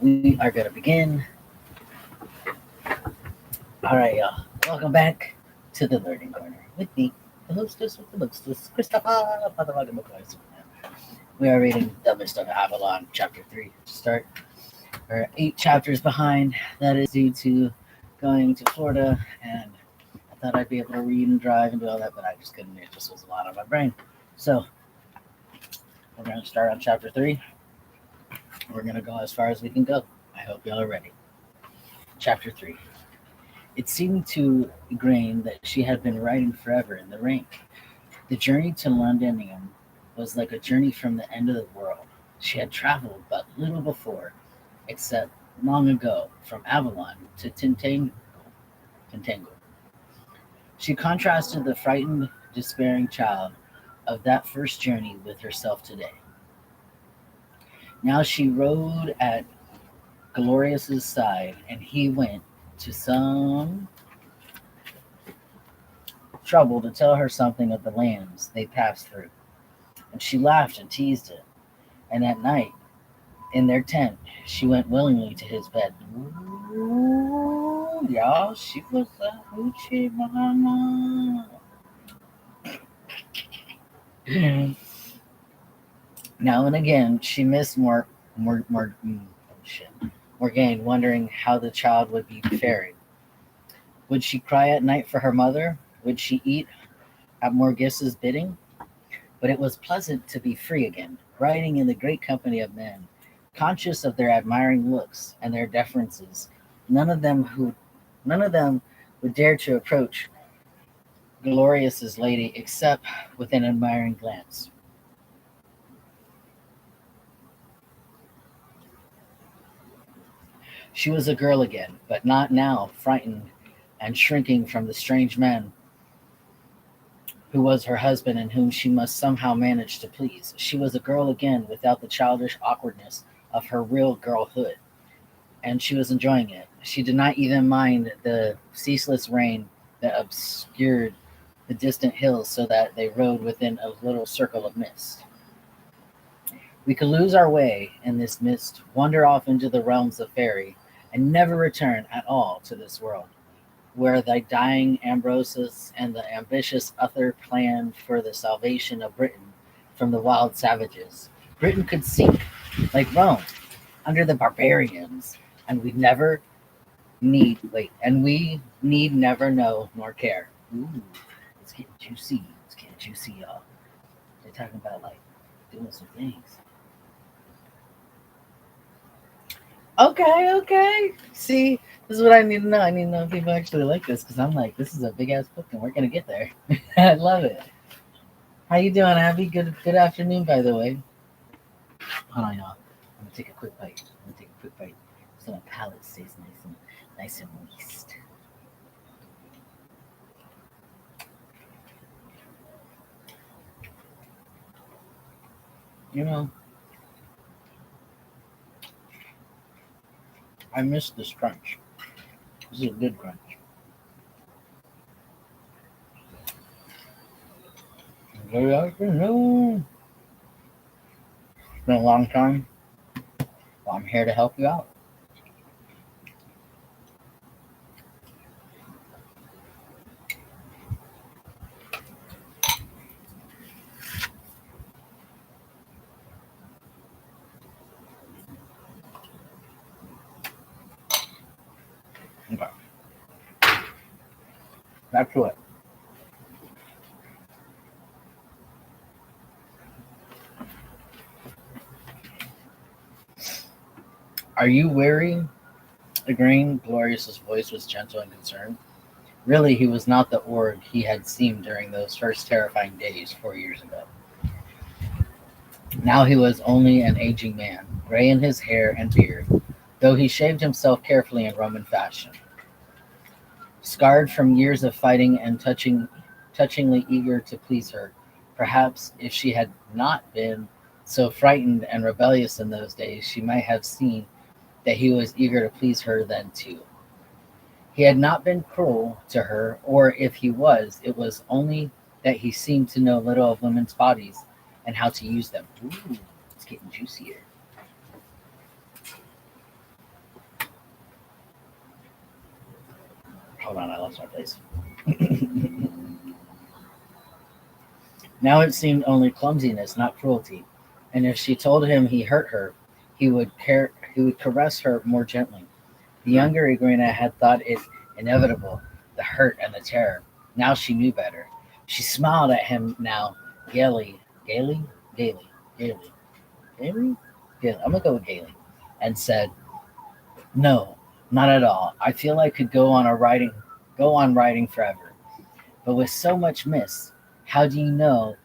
We are going to begin. All right, y'all. Welcome back to the Learning Corner with me, the hostess with the mostest, Kristopher McCoy. We are reading The Mist of Avalon, Chapter 3 to start. We're 8 chapters behind. That is due to going to Florida, and I thought I'd be able to read and drive and do all that, but I just couldn't. It just was a lot on my brain. So, we're going to start on Chapter 3. We're going to go as far as we can go. I hope y'all are ready. Chapter 3. It seemed to Grain that she had been riding forever in the rain. The journey to Londinium was like a journey from the end of the world. She had traveled but little before, except long ago, from Avalon to Tintangle. She contrasted the frightened, despairing child of that first journey with herself today. Now she rode at Glorious's side, and he went to some trouble to tell her something of the lands they passed through. And she laughed and teased it. And at night, in their tent, she went willingly to his bed. Ooh, y'all, she was a hoochie mama. Now and again, she missed Morgane, wondering how the child would be faring. Would she cry at night for her mother? Would she eat at Morgis's bidding? But it was pleasant to be free again, riding in the great company of men, conscious of their admiring looks and their deferences. None of them would dare to approach Glorious's lady except with an admiring glance. She was a girl again, but not now, frightened and shrinking from the strange man who was her husband and whom she must somehow manage to please. She was a girl again without the childish awkwardness of her real girlhood, and she was enjoying it. She did not even mind the ceaseless rain that obscured the distant hills so that they rode within a little circle of mist. We could lose our way in this mist, wander off into the realms of fairy, and never return at all to this world, where the dying Ambrosius and the ambitious Uther planned for the salvation of Britain from the wild savages. Britain could sink like Rome under the barbarians, and we need never know nor care. Ooh, it's getting juicy. It's getting juicy, y'all. They're talking about like doing some things. Okay. See, this is what I need to know. I need to know if people actually like this because I'm like, this is a big ass book and we're gonna get there. I love it. How you doing, Abby? Good afternoon, by the way. Hold on, y'all. I'm gonna take a quick bite. So my palate stays nice and moist. You know, I miss this crunch. This is a good crunch. Good afternoon. It's been a long time. Well, I'm here to help you out. Okay. Back to it. Are you weary? Agreeing, Glorious's voice was gentle and concerned. Really, he was not the orc he had seemed during those first terrifying days 4 years ago. Now he was only an aging man, gray in his hair and beard, though he shaved himself carefully in Roman fashion. Scarred from years of fighting and touchingly eager to please her, perhaps if she had not been so frightened and rebellious in those days, she might have seen that he was eager to please her then too. He had not been cruel to her, or if he was, it was only that he seemed to know little of women's bodies and how to use them. Ooh, it's getting juicier. Hold on, I lost my place. Now it seemed only clumsiness, not cruelty, and if she told him he hurt her, he would caress her more gently. The younger Igrina had thought it inevitable, the hurt and the terror. Now she knew better. She smiled at him now, gaily, gaily, gaily, gaily, gaily, gaily. I'm gonna go with gaily, and said, "No, not at all. I feel I could go on riding forever. But with so much mist, how do you know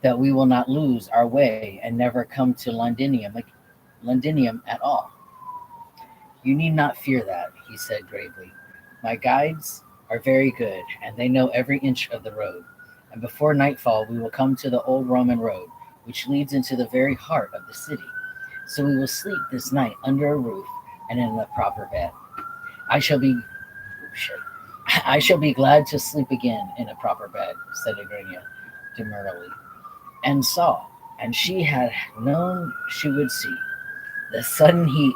that we will not lose our way and never come to Londinium at all?" "You need not fear that," he said gravely. "My guides are very good, and they know every inch of the road. And before nightfall we will come to the old Roman road, which leads into the very heart of the city. So we will sleep this night under a roof and in a proper bed. I shall be I shall be glad to sleep again in a proper bed," said Igrina demurely, and saw, and she had known she would see, the sudden heat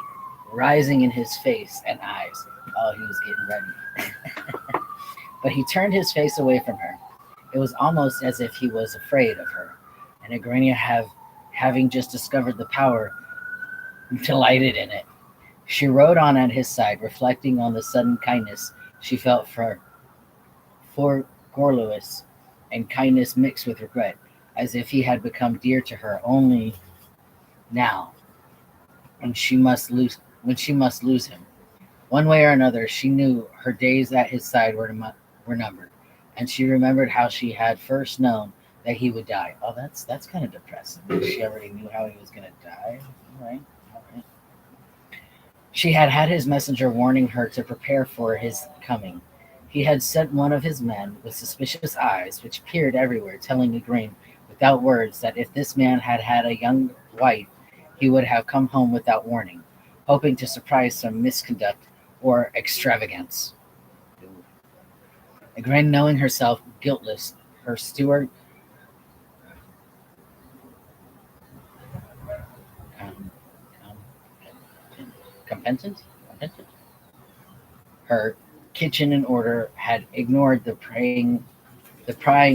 rising in his face and eyes. Oh, he was getting ready. But he turned his face away from her. It was almost as if he was afraid of her, and Igrina having just discovered the power, delighted in it. She rode on at his side, reflecting on the sudden kindness she felt for Gorlois, and kindness mixed with regret, as if he had become dear to her only now, when she must lose him. One way or another, she knew her days at his side were numbered, and she remembered how she had first known that he would die. Oh, that's kind of depressing. She already knew how he was going to die. All right. She had had his messenger warning her to prepare for his coming. He had sent one of his men with suspicious eyes, which peered everywhere, telling Igraine without words that if this man had had a young wife, he would have come home without warning, hoping to surprise some misconduct or extravagance. Igraine, knowing herself guiltless, her steward competent, her kitchen in order, had ignored the prying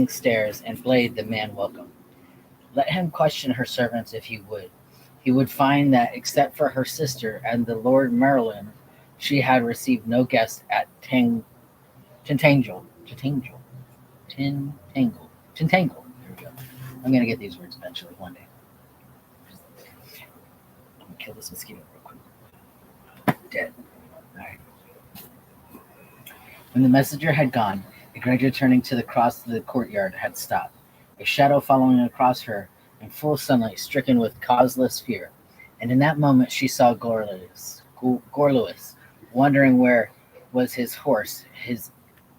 stares and bade the man welcome. Let him question her servants if he would. He would find that except for her sister and the Lord Marion, she had received no guest at Tintangle. There we go. I'm gonna get these words eventually one day. I'm gonna kill this mosquito real quick. Dead. All right. When the messenger had gone, Igraine, turning to the cross of the courtyard, had stopped, a shadow following across her in full sunlight, stricken with causeless fear. And in that moment she saw Gorlois, wondering where was his horse, his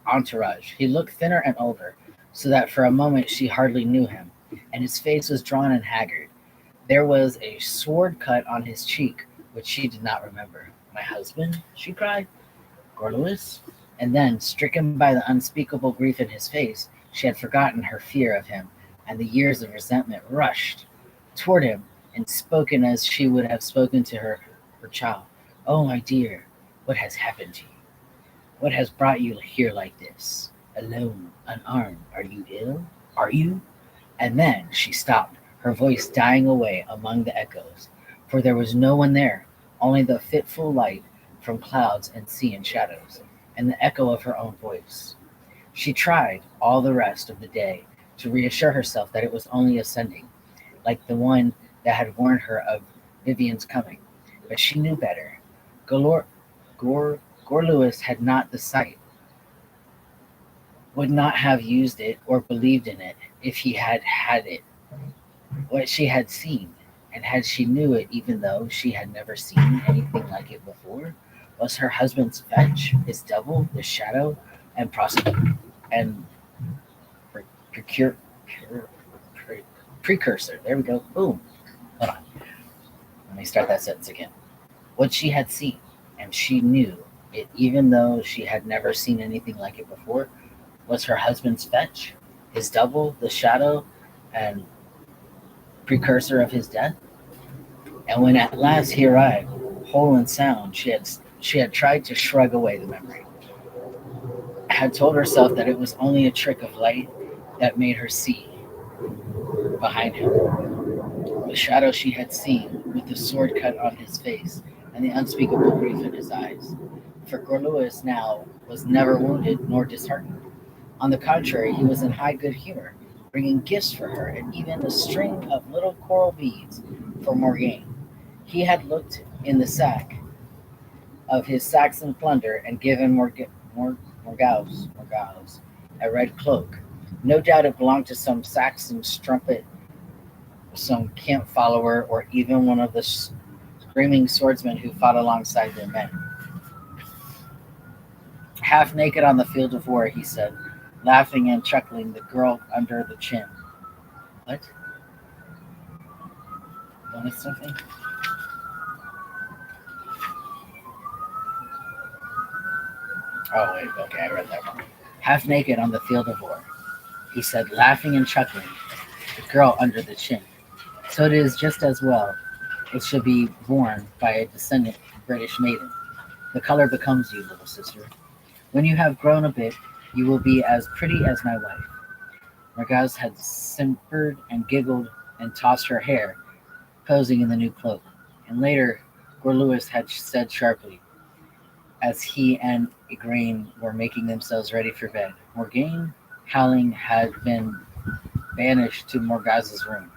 entourage. He looked thinner and older, so that for a moment she hardly knew him, and his face was drawn and haggard. There was a sword cut on his cheek, which she did not remember. "My husband?" she cried. "Gorlois?" And then, stricken by the unspeakable grief in his face, she had forgotten her fear of him, and the years of resentment rushed toward him and spoken as she would have spoken to her child. "Oh, my dear, what has happened to you? What has brought you here like this? Alone, unarmed. Are you ill? Are you?" And then she stopped, her voice dying away among the echoes, for there was no one there, only the fitful light from clouds and sea and shadows, and the echo of her own voice. She tried all the rest of the day to reassure herself that it was only ascending, like the one that had warned her of Vivian's coming, but she knew better. Gorlois had not the sight, would not have used it or believed in it if he had had it. What she had seen, and had she knew it even though she had never seen anything like it before, was her husband's fetch, his double, the shadow, and precursor. There we go. Boom. Hold on. Let me start that sentence again. What she had seen, and she knew it even though she had never seen anything like it before, was her husband's fetch, his double, the shadow, and precursor of his death. And when at last he arrived, whole and sound, she had tried to shrug away the memory. had told herself that it was only a trick of light that made her see behind him. The shadow she had seen, with the sword cut on his face and the unspeakable grief in his eyes. For Gorlois now was never wounded nor disheartened. On the contrary, he was in high good humor, bringing gifts for her and even a string of little coral beads for Morgaine. He had looked in the sack of his Saxon plunder and given Morgause a red cloak. No doubt it belonged to some Saxon strumpet, some camp follower, or even one of the screaming swordsmen who fought alongside their men. Half naked on the field of war, he said, laughing and chuckling, the girl under the chin. What? Wanted something? Oh, wait, okay, I read that wrong. Half naked on the field of war, he said, laughing and chuckling, the girl under the chin. So it is just as well it should be borne by a descendant British maiden. The color becomes you, little sister. When you have grown a bit, you will be as pretty as my wife. Morgause had simpered and giggled and tossed her hair, posing in the new cloak. And later, Gorlois had said sharply, as he and Igraine were making themselves ready for bed, Morgaine, howling, had been banished to Morgause's room.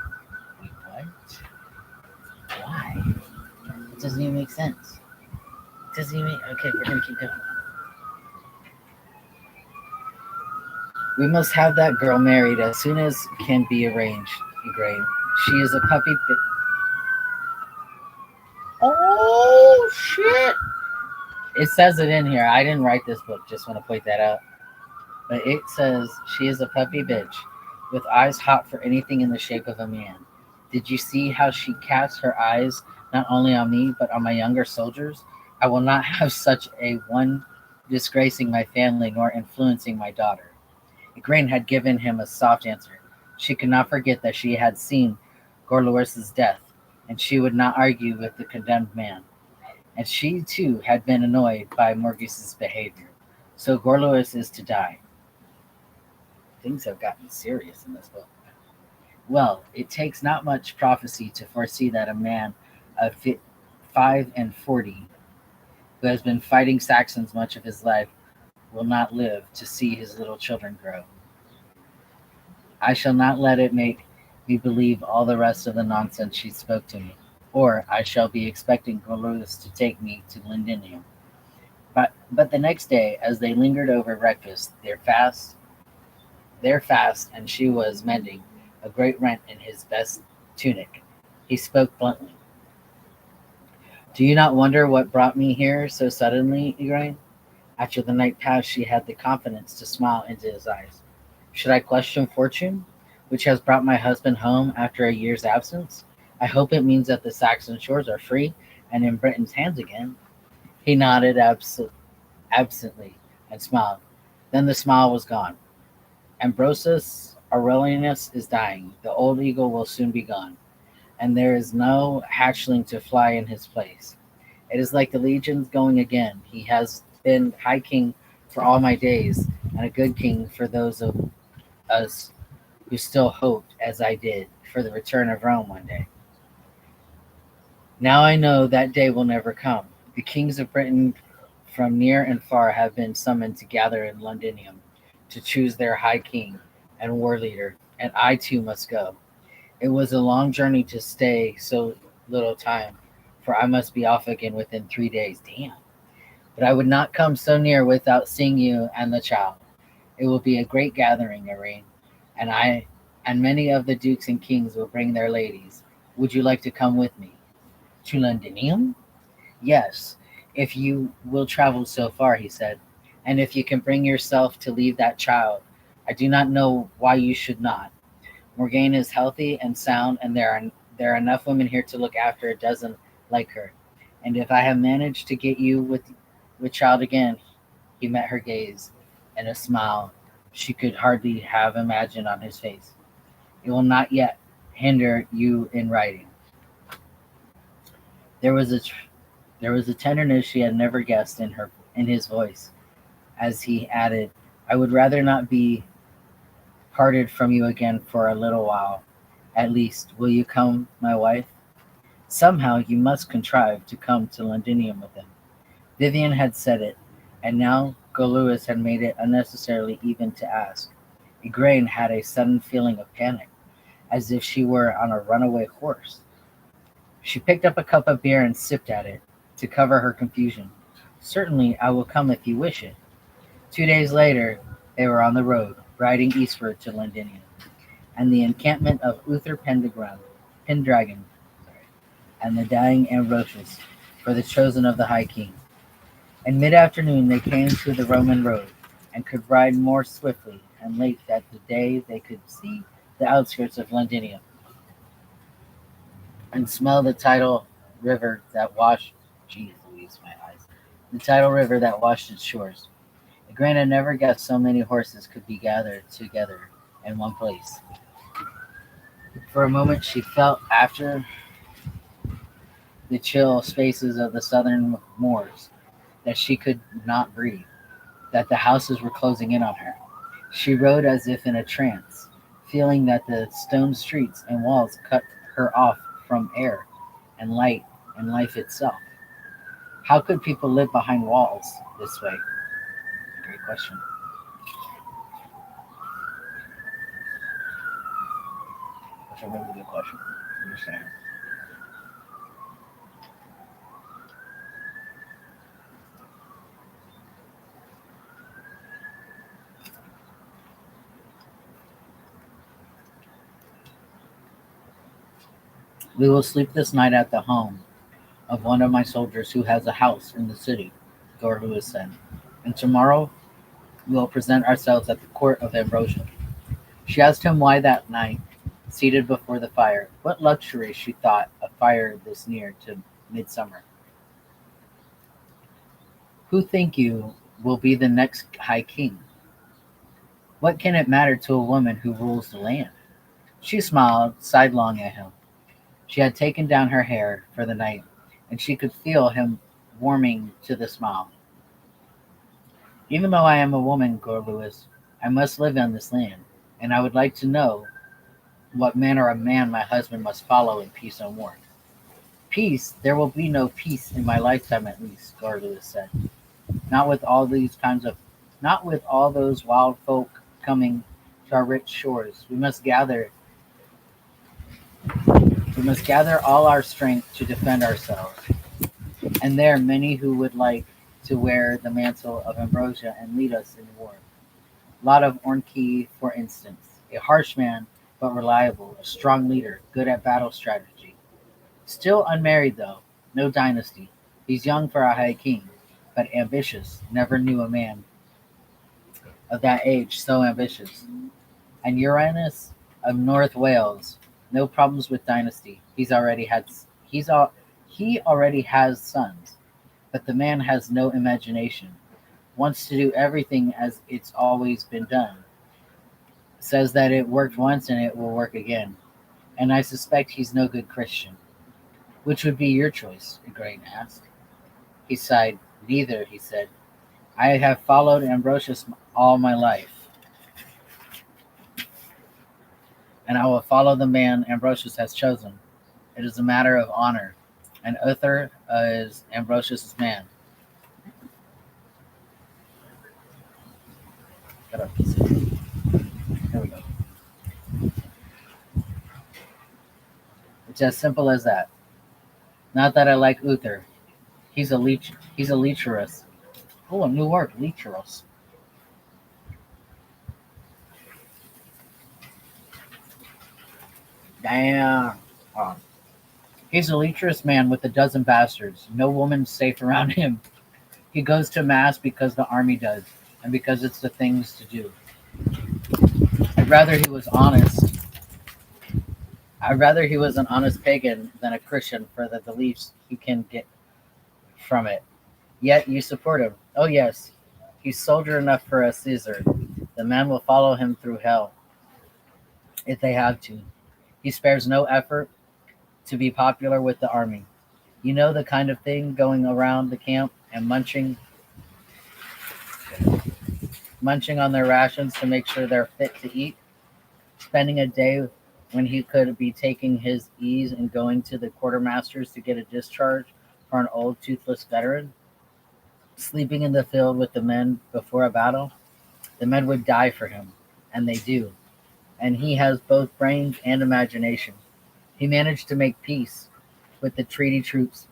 Wait, what? Why? It doesn't even make sense. It doesn't even. Okay, we're gonna keep going. We must have that girl married as soon as can be arranged, Igraine. She is a puppy. Oh shit! It says it in here. I didn't write this book. Just want to point that out. But it says she is a puppy bitch with eyes hot for anything in the shape of a man. Did you see how she casts her eyes not only on me but on my younger soldiers? I will not have such a one disgracing my family nor influencing my daughter. Igraine had given him a soft answer. She could not forget that she had seen Gorlois's death, and she would not argue with the condemned man. And she too had been annoyed by Morgause's behavior. So Gorlois is to die. Things have gotten serious in this book. Well, it takes not much prophecy to foresee that a man of 45 who has been fighting Saxons much of his life will not live to see his little children grow. I shall not let it make me believe all the rest of the nonsense she spoke to me, or I shall be expecting Gorlois to take me to Londinium. But the next day, as they lingered over breakfast, their fast, and she was mending a great rent in his best tunic, he spoke bluntly. Do you not wonder what brought me here so suddenly, Igraine? After the night passed, she had the confidence to smile into his eyes. Should I question fortune, which has brought my husband home after a year's absence? I hope it means that the Saxon shores are free and in Britain's hands again. He nodded absently and smiled. Then the smile was gone. Ambrosius Aurelianus is dying. The old eagle will soon be gone, and there is no hatchling to fly in his place. It is like the legions going again. He has been high king for all my days, and a good king for those of us who still hoped, as I did, for the return of Rome one day. Now I know that day will never come. The kings of Britain from near and far have been summoned to gather in Londinium to choose their high king and war leader, and I too must go. It was a long journey to stay so little time, for I must be off again within 3 days. Damn. But I would not come so near without seeing you and the child. It will be a great gathering, Irene, and many of the dukes and kings will bring their ladies. Would you like to come with me? To Londinium? Yes, if you will travel so far, he said, and if you can bring yourself to leave that child. I do not know why you should not. Morgaine is healthy and sound, and there are enough women here to look after a dozen like her. And if I have managed to get you with child again, he met her gaze, and a smile she could hardly have imagined on his face. It will not yet hinder you in writing. There was a tenderness she had never guessed in his voice, as he added, I would rather not be parted from you again for a little while. At least, will you come, my wife? Somehow you must contrive to come to Londinium with him. Vivian had said it, and now Goluis had made it unnecessarily even to ask. Igraine had a sudden feeling of panic, as if she were on a runaway horse. She picked up a cup of beer and sipped at it, to cover her confusion. Certainly, I will come if you wish it. 2 days later, they were on the road, riding eastward to Londinium, and the encampment of Uther Pendragon, and the dying Ambrosius, for the chosen of the High King. In mid-afternoon they came to the Roman road, and could ride more swiftly, and late that the day they could see the outskirts of Londinium, and smell the tidal river that washed the tidal river that washed its shores. Grant never guessed so many horses could be gathered together in one place. For a moment she felt, after the chill spaces of the southern moors, that she could not breathe, that the houses were closing in on her. She rode as if in a trance, feeling that the stone streets and walls cut her off from air and light and life itself. How could people live behind walls this way? Great question. That's a really good question. Understand. We will sleep this night at the home of one of my soldiers who has a house in the city, Gorluis said, and tomorrow we will present ourselves at the court of Ambrosia. She asked him why that night, seated before the fire. What luxury, she thought, a fire this near to midsummer. Who think you will be the next high king? What can it matter to a woman who rules the land? She smiled sidelong at him. She had taken down her hair for the night, and she could feel him warming to the smile. Even though I am a woman, Gorluis, I must live on this land, and I would like to know what manner of man my husband must follow in peace and war. Peace? There will be no peace in my lifetime, at least, Gorluis said. Not with all those wild folk coming to our rich shores. We must gather all our strength to defend ourselves. And there are many who would like to wear the mantle of Ambrosia and lead us in war. Lot of Ornki, for instance, a harsh man but reliable, a strong leader, good at battle strategy. Still unmarried though, no dynasty. He's young for a high king, but ambitious. Never knew a man of that age so ambitious. And Uranus of North Wales, no problems with dynasty. He already has sons, but the man has no imagination. Wants to do everything as it's always been done. Says that it worked once and it will work again. And I suspect he's no good Christian. Which would be your choice? Igraine asked. He sighed. Neither, he said. I have followed Ambrosius all my life, and I will follow the man Ambrosius has chosen. It is a matter of honor, and Uther is Ambrosius's man. Here we go. It's as simple as that. Not that I like Uther. He's a lecherous. Oh, a new word, lecherous. Damn. Oh. He's a lecherous man with a dozen bastards. No woman safe around him. He goes to mass because the army does, and because it's the things to do. I'd rather he was honest. I'd rather he was an honest pagan than a Christian for the beliefs he can get from it. Yet you support him. Oh yes, he's soldier enough for a Caesar. The man will follow him through hell, if they have to. He spares no effort to be popular with the army. You know the kind of thing, going around the camp and munching munching on their rations to make sure they're fit to eat, spending a day when he could be taking his ease and going to the quartermaster's to get a discharge for an old toothless veteran, sleeping in the field with the men before a battle. The men would die for him, and they do. And he has both brains and imagination. He managed to make peace with the treaty troops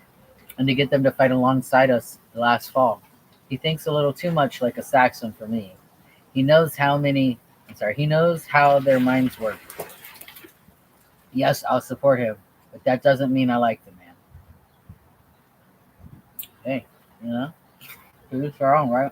and to get them to fight alongside us last fall. He thinks a little too much like a Saxon for me. He knows how many he knows how their minds work. Yes, I'll support him, but that doesn't mean I like the man. Hey, you know, who's wrong, right?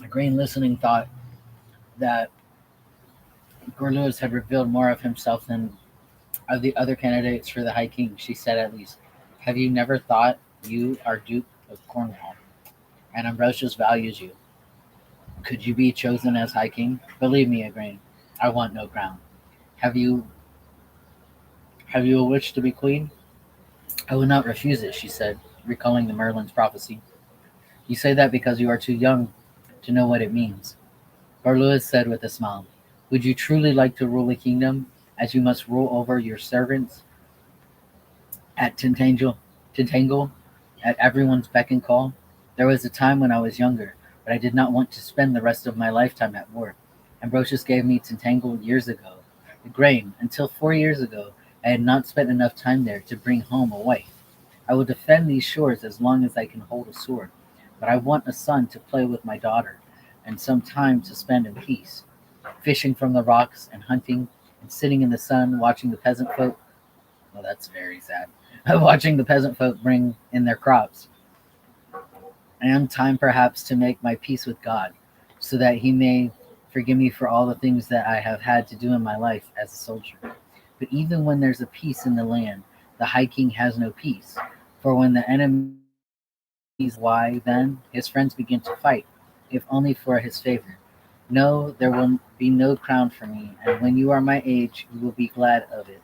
Green listening thought that Gorlewis had revealed more of himself than of the other candidates for the High King. She said at least, "Have you never thought you are Duke of Cornwall, and Ambrosius values you? Could you be chosen as High King? Believe me, Igraine, I want no crown. Have you a wish to be queen?" "I would not refuse it," she said, recalling the Merlin's prophecy. "You say that because you are too young to know what it means." Gorlewis said with a smile, "Would you truly like to rule a kingdom, as you must rule over your servants at Tintangle, at everyone's beck and call? There was a time when I was younger, but I did not want to spend the rest of my lifetime at war. Ambrosius gave me Tintangle years ago. The grain, until 4 years ago, I had not spent enough time there to bring home a wife. I will defend these shores as long as I can hold a sword, but I want a son to play with my daughter, and some time to spend in peace, fishing from the rocks and hunting and sitting in the sun watching the peasant folk." Well, that's very sad. "Watching the peasant folk bring in their crops, and time perhaps to make my peace with God, so that he may forgive me for all the things that I have had to do in my life as a soldier. But even when there's a peace in the land, the High King has no peace, for when the enemy, why then his friends begin to fight, if only for his favor. No, there will be no crown for me, and when you are my age, you will be glad of it."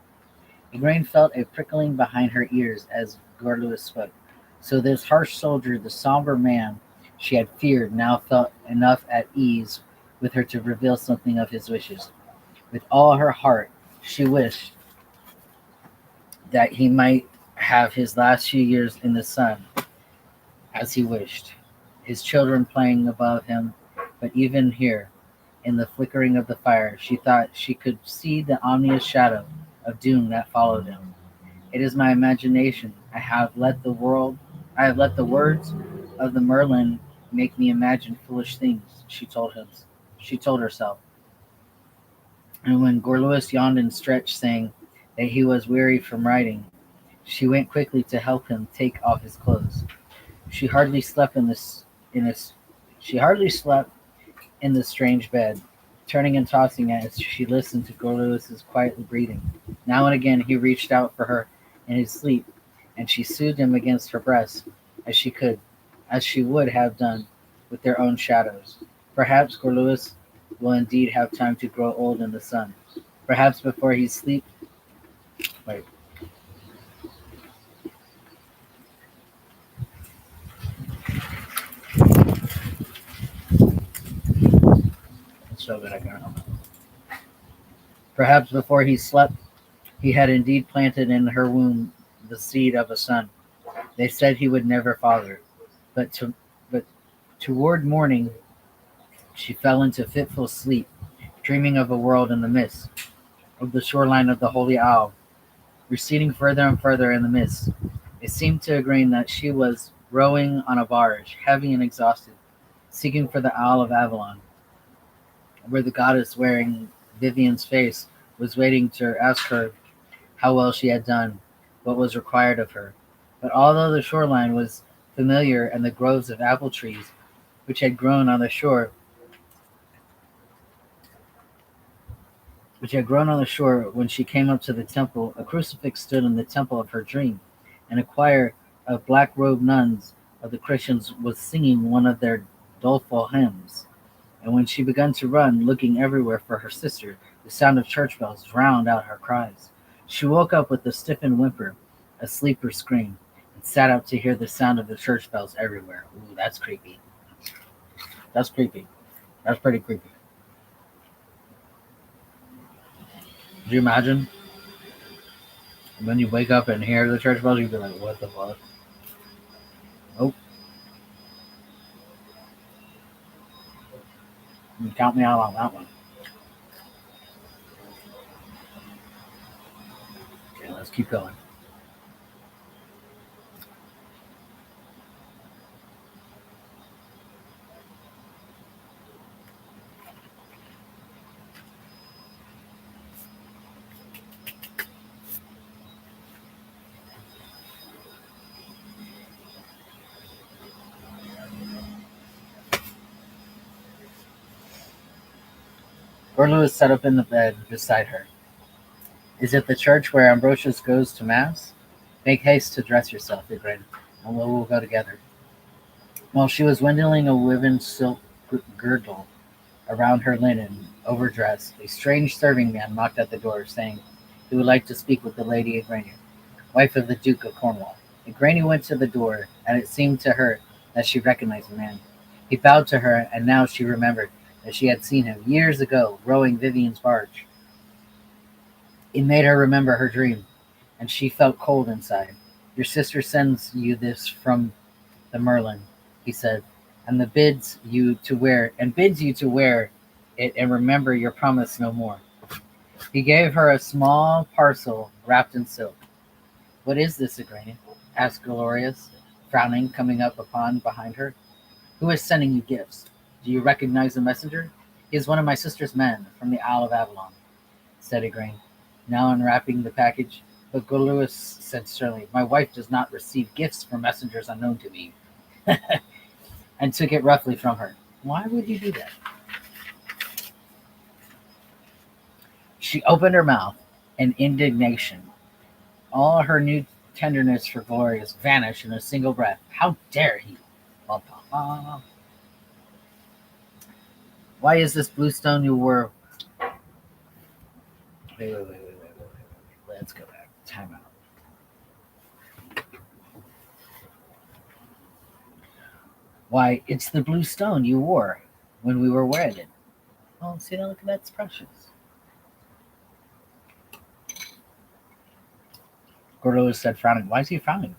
Igraine felt a prickling behind her ears as Gorlewis spoke. So this harsh soldier, the somber man she had feared, now felt enough at ease with her to reveal something of his wishes. With all her heart, she wished that he might have his last few years in the sun as he wished, his children playing above him. But even here, in the flickering of the fire, she thought she could see the ominous shadow of doom that followed him. "It is my imagination. I have let the words of the Merlin make me imagine foolish things," she told herself. And when Gorlewis yawned and stretched, saying that he was weary from riding, she went quickly to help him take off his clothes. She hardly slept in this she hardly slept in the strange bed, turning and tossing as she listened to Gorlewis's quiet breathing. Now and again he reached out for her in his sleep, and she soothed him against her breast as she would have done with their own shadows. Perhaps Gorlewis will indeed have time to grow old in the sun. Perhaps before he sleep. Wait, it's so good I can't help it. Perhaps before he slept, he had indeed planted in her womb the seed of a son. They said he would never father, but but toward morning she fell into fitful sleep, dreaming of a world in the mist, of the shoreline of the Holy Isle, receding further and further in the mist. It seemed to Igraine that she was rowing on a barge, heavy and exhausted, seeking for the Isle of Avalon, where the goddess wearing Vivian's face was waiting to ask her how well she had done, what was required of her. But although the shoreline was familiar and the groves of apple trees which had grown on the shore which had grown on the shore. When she came up to the temple, a crucifix stood in the temple of her dream, and a choir of black-robed nuns of the Christians was singing one of their doleful hymns. And when she began to run, looking everywhere for her sister, the sound of church bells drowned out her cries. She woke up with a stiffened whimper, a sleeper scream, and sat up to hear the sound of the church bells everywhere. Ooh, that's creepy. That's creepy. That's pretty creepy. Could you imagine when you wake up and hear the church bells? You'd be like, what the fuck? Oh, you count me out on that one. Okay, let's keep going. Orla was set up in the bed beside her. Is it the church where Ambrosius goes to mass? Make haste to dress yourself, he grinned, and we will go together. While she was winding a woven silk girdle around her linen overdress, a strange serving man knocked at the door, saying he would like to speak with the Lady Igraine, wife of the Duke of Cornwall. Igraine went to the door, and it seemed to her that she recognized the man. He bowed to her, and now she remembered that she had seen him years ago rowing Vivian's barge. It made her remember her dream, and she felt cold inside. Your sister sends you this from the Merlin, he said, and bids you to wear it and remember your promise no more. He gave her a small parcel wrapped in silk. What is this, Igraine? Asked Glorious, frowning, coming up upon behind her. Who is sending you gifts? Do you recognize the messenger? He is one of my sister's men from the Isle of Avalon, said Igraine, now unwrapping the package. But Glorious said sternly, my wife does not receive gifts from messengers unknown to me, and took it roughly from her. Why would you do that? She opened her mouth in indignation. All her new tenderness for Glorious vanished in a single breath. How dare he? Why is this blue stone you were... Wait. Let's go back. Time out. Why, it's the blue stone you wore when we were wedded. Oh, see, now look at that. It's precious. Gordo said, frowning. Why is he frowning?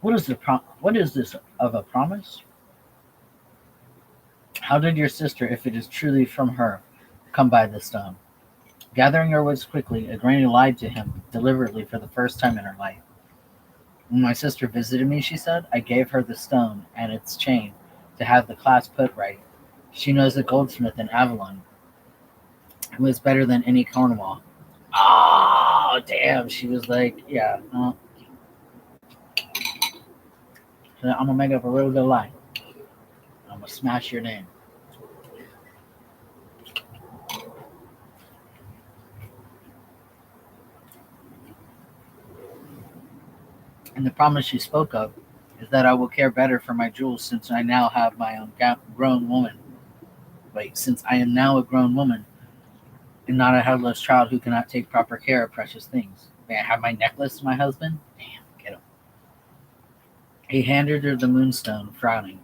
What is this of a promise? How did your sister, if it is truly from her, come by the stone? Gathering her wits quickly, Igraine lied to him deliberately for the first time in her life. When my sister visited me, she said, I gave her the stone and its chain to have the clasp put right. She knows a goldsmith in Avalon who is better than any Cornwall. Oh, damn. She was like, yeah, I'm going to make up a real good lie. I'm going to smash your name. And the promise she spoke of is that I will care better for my jewels since I now have my own grown woman. Since I am now a grown woman and not a headless child who cannot take proper care of precious things. May I have my necklace, my husband? Damn, get him. He handed her the moonstone, frowning.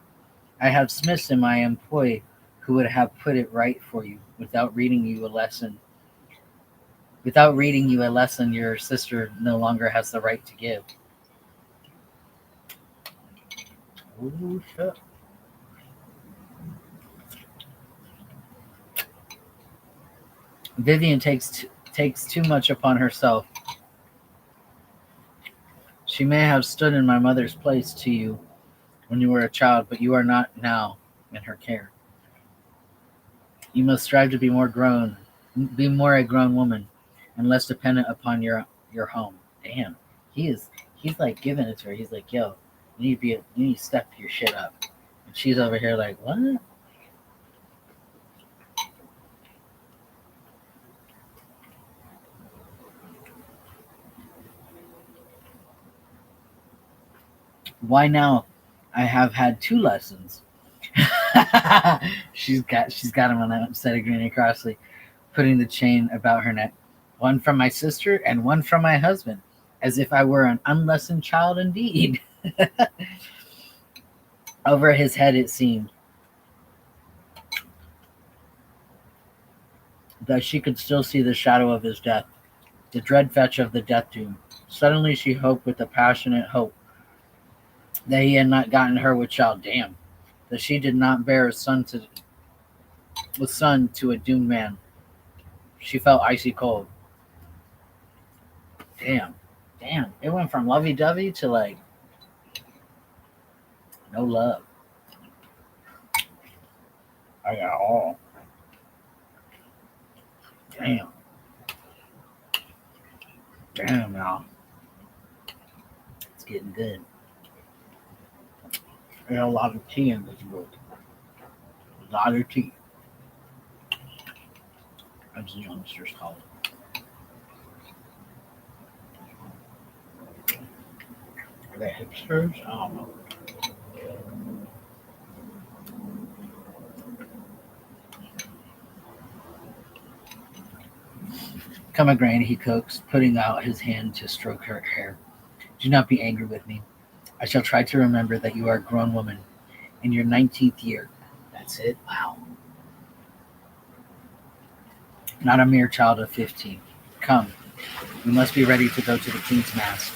I have smiths in my employ who would have put it right for you without reading you a lesson. Without reading you a lesson your sister no longer has the right to give. Oh, shit. Vivian takes too much upon herself. She may have stood in my mother's place to you when you were a child, but you are not now in her care. You must strive to be more a grown woman, and less dependent upon your home. Damn, he's like giving it to her. He's like, yo, you need to step your shit up, and she's over here like, what? Why now? I have had 2 lessons. she's got him on that upset agreeing crossly, putting the chain about her neck. One from my sister and one from my husband, as if I were an unlessoned child indeed. Over his head it seemed, that she could still see the shadow of his death, the dread fetch of the death doom. Suddenly she hoped with a passionate hope that he had not gotten her with child. Damn. That she did not bear a son to a doomed man. She felt icy cold. Damn. Damn. It went from lovey dovey to like no love. I got all. Damn. Damn, y'all. It's getting good. There's a lot of tea in this book. A lot of tea. As the youngsters call it. Are they hipsters? I don't know. Come, Grain, he coaxed, putting out his hand to stroke her hair. Do not be angry with me. I shall try to remember that you are a grown woman in your 19th year. That's it? Wow. Not a mere child of 15. Come, we must be ready to go to the king's mass.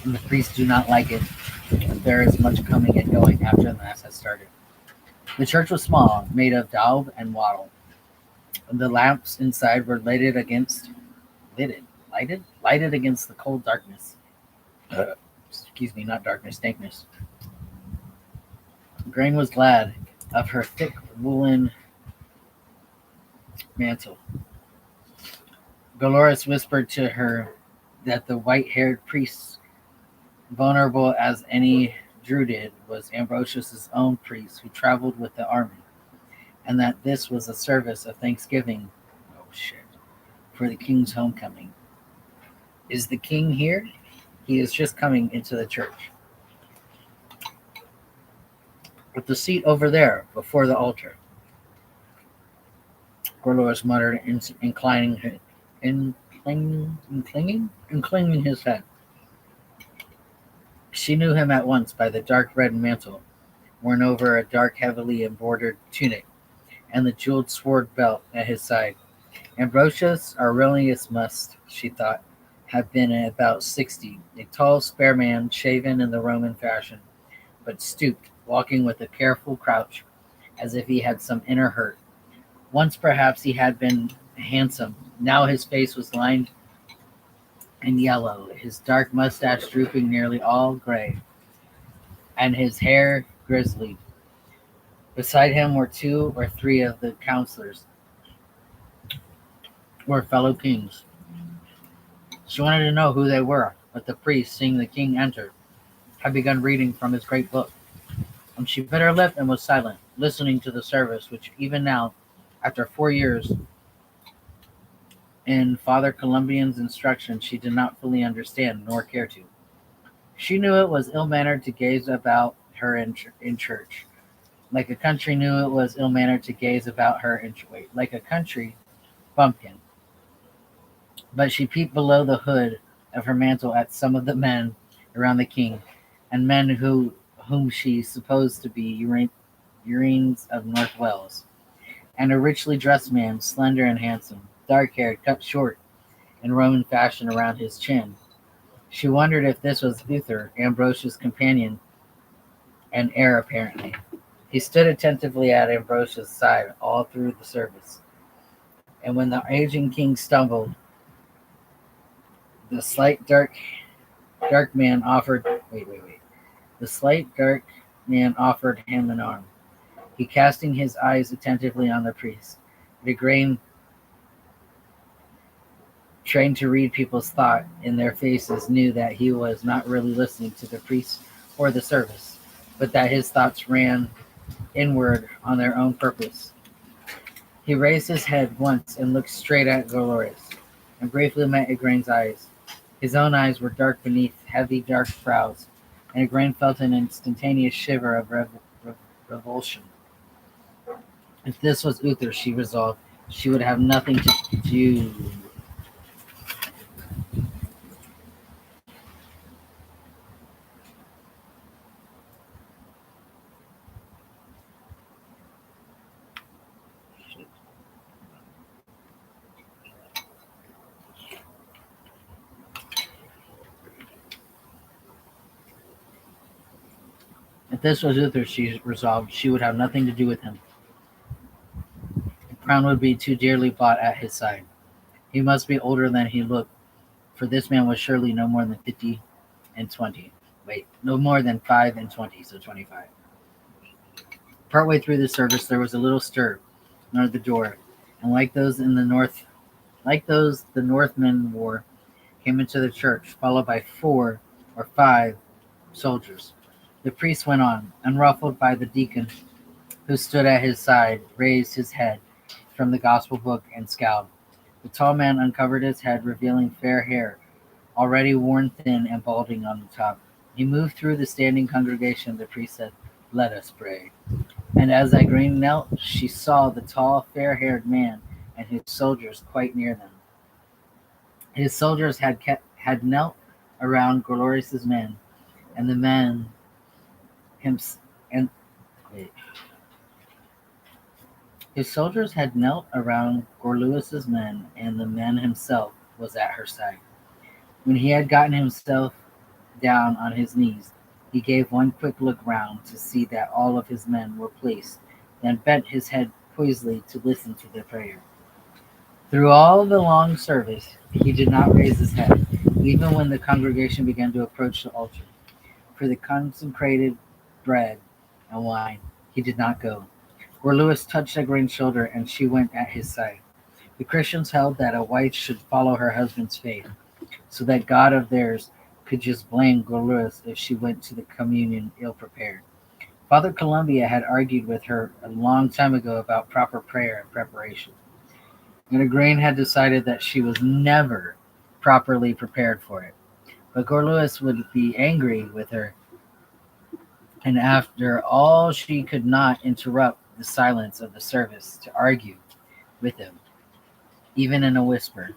And the priests do not like it, but there is much coming and going after the mass has started. The church was small, made of daub and wattle. The lamps inside were lighted against the cold darkness. Excuse me, not darkness, dankness. Grain was glad of her thick woolen mantle. Dolores whispered to her that the white-haired priest, vulnerable as any Druid, was Ambrosius's own priest who traveled with the army, and that this was a service of thanksgiving. Oh shit! For the king's homecoming. Is the king here? He is just coming into the church. With the seat over there, before the altar. Gorlois muttered, inclining his head. She knew him at once by the dark red mantle, worn over a dark, heavily embroidered tunic, and the jeweled sword belt at his side. Ambrosius Aurelius must, she thought, have been about 60, a tall, spare man, shaven in the Roman fashion, but stooped, walking with a careful crouch, as if he had some inner hurt. Once perhaps he had been handsome. Now his face was lined and yellow, his dark mustache drooping nearly all gray, and his hair grizzly. Beside him were 2 or 3 of the counselors, or fellow kings. She wanted to know who they were, but the priest, seeing the king enter, had begun reading from his great book. And she bit her lip and was silent, listening to the service, which even now, after 4 years in Father Columbian's instruction, she did not fully understand nor care to. She knew it was ill-mannered to gaze about her in church, like a country knew it was ill-mannered to gaze about her like a country bumpkin. But she peeped below the hood of her mantle at some of the men around the king, and men whom she supposed to be Urines of North Wales, and a richly dressed man, slender and handsome, dark-haired, cut short in Roman fashion around his chin. She wondered if this was Uther, Ambrosius' companion and heir apparently. He stood attentively at Ambrosius' side all through the service, and when the aging king stumbled, the slight dark man offered him an arm. He casting his eyes attentively on the priest. The grain trained to read people's thought in their faces knew that he was not really listening to the priest or the service, but that his thoughts ran inward on their own purpose. He raised his head once and looked straight at Dolores, and briefly met Igraine's eyes. His own eyes were dark beneath heavy dark brows, and Grain felt an instantaneous shiver of revulsion. If this was Uther, she resolved, she would have nothing to do. If this was Uther, she resolved, she would have nothing to do with him. The crown would be too dearly bought at his side. He must be older than he looked, for this man was surely no more than 50 and 20. Wait, no more than 5 and 20, so 25. Partway through the service, there was a little stir near the door, and like those the Northmen wore, came into the church, followed by 4 or 5 soldiers. The priest went on, unruffled by the deacon, who stood at his side, raised his head from the gospel book and scowled. The tall man uncovered his head, revealing fair hair, already worn thin and balding on the top. He moved through the standing congregation. The priest said, "Let us pray." And as Igraine knelt, she saw the tall, fair-haired man and his soldiers quite near them. His soldiers had knelt around Gorloris's men, and the men him and wait. His soldiers had knelt around Gorluis's men, and the man himself was at her side. When he had gotten himself down on his knees, he gave one quick look round to see that all of his men were placed, then bent his head poisely to listen to their prayer. Through all the long service, he did not raise his head, even when the congregation began to approach the altar. For the consecrated bread and wine, he did not go. Gorluis touched Igraine's shoulder, and she went at his side. The Christians held that a wife should follow her husband's faith, so that God of theirs could just blame Gorluis if she went to the communion ill-prepared. Father Columbia had argued with her a long time ago about proper prayer and preparation, and Igraine had decided that she was never properly prepared for it. But Gorluis would be angry with her, and after all, she could not interrupt the silence of the service to argue with him, even in a whisper.